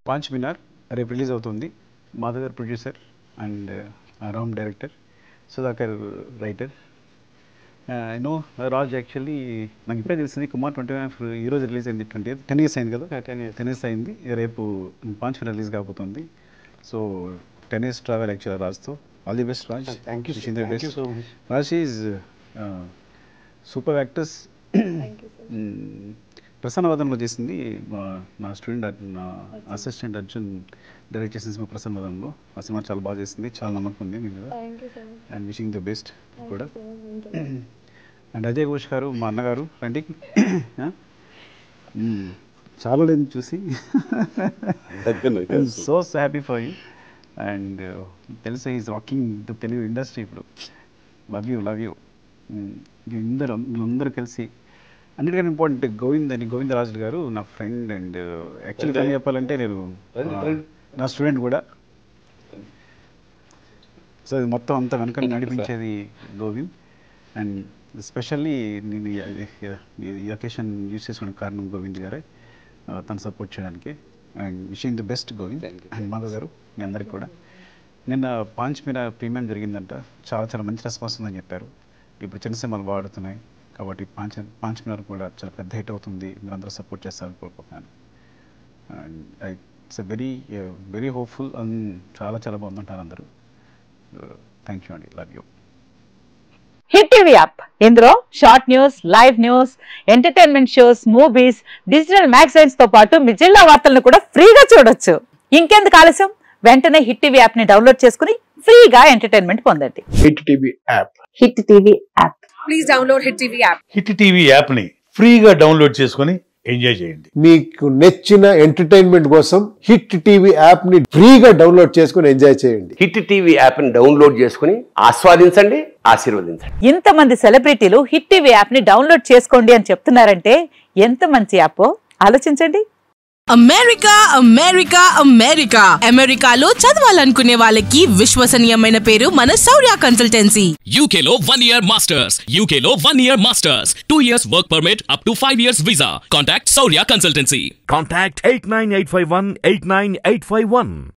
పాంచ్ మినార్ రేపు రిలీజ్ అవుతుంది. Madhav garu producer and Ram director, Sudhakar writer. No Raj actually నాకు ఇప్పుడే తెలిసింది కుమార్ 25 ఈరోజు రిలీజ్ అయింది. 10 years అయింది కదా, 10 years అయింది. రేపు పాంచ్ మినార్ రిలీజ్ కాబోతుంది. సో 10 years ట్రావెల్ యాక్చువల్ రాజ్తో. All the best Raj. Thank you so much. Raj is super actors. ప్రసన్నవదనంలో చేసింది నా స్టూడెంట్, నా అసిస్టెంట్ అర్జున్ డైరెక్ట్ చేసిన సినిమా ప్రసన్నవదనంలో. ఆ సినిమా చాలా బాగా చేసింది, చాలా నమ్మకం ఉంది మీ మీద. అండ్ విషింగ్ ద బెస్ట్ కూడా. అండ్ అజయ్ ఘోష్ గారు, మా అన్నగారు, రండి. చాలా లేదు చూసి. So happy for you. And తెలుసు is walking the Telugu industry ఇప్పుడు. Love you. అందరూ కలిసి అన్నిటికన్నా ఇంపార్టెంట్ గోవిందరాజు గారు నా ఫ్రెండ్. అండ్ యాక్చువల్గా కానీ చెప్పాలంటే నేను నా స్టూడెంట్ కూడా. సో ఇది మొత్తం అంతా వెనక నడిపించేది గోవింద్. అండ్ స్పెషల్లీ నేను ఈ అకేషన్ యూజ్ చేసుకునే కారణం గోవింద్ గారే, తను సపోర్ట్ చేయడానికి. And wishing the best Govind. And Madhav గారు మీ అందరికి కూడా. నిన్న పాంచ్ మీద ప్రీమియం జరిగిందంట, చాలా మంచి రెస్పాన్స్ ఉందని చెప్పారు. ఇప్పుడు చిన్న సినిమాలు వాడుతున్నాయి కాబట్టి పాంచ్ మినార్ కూడా చాలా పెద్ద హిట్ అవుతుంది. మీరు అందరూ సపోర్ట్ చేస్తారని కోరుకుంటున్నాను. And it's very hopeful. And చాలా బాగుందంటారు అందరూ. థ్యాంక్ యూ అండి. Love you. Hit TV app, ఇందులో short news, live news, entertainment shows, movies, digital magazines తో పాటు మీ జిల్లా వార్తలను కూడా ఫ్రీగా చూడొచ్చు. ఇంకెందుకు ఆలస్యం, వెంటనే హిట్ టీవీ యాప్ ని డౌన్లోడ్ చేసుకుని ఫ్రీగా ఎంటర్టైన్మెంట్ పొందండి. Hit TV app. Hit TV app. Please download hit TV app. Hit TV app ని ఫ్రీగా డౌన్లోడ్ చేసుకుని ఎంజాయ్ చేయండి. మీకు నచ్చిన ఎంటర్టైన్మెంట్ కోసం హిట్ టీవీ యాప్ ని ఫ్రీగా డౌన్లోడ్ చేసుకుని ఎంజాయ్ చేయండి. హిట్ టీవీ యాప్ ని డౌన్లోడ్ చేసుకుని ఆస్వాదించండి, ఆశీర్వదించండి. ఇంతమంది సెలబ్రిటీలు హిట్ టీవీ యాప్ ని డౌన్లోడ్ చేసుకోండి అని చెప్తున్నారంటే ఎంత మంచి యాప్ ఆలోచించండి. అమెరికాలో చదవాలనుకునే వాళ్ళకి విశ్వసనీయమైన పేరు మన శౌర్య కన్సల్టెన్సీ. UK లో 1 year masters, UK లో 1 year masters, 2 years work permit up to 5 years visa. Contact Saurya Consultancy. Contact 89851 89851.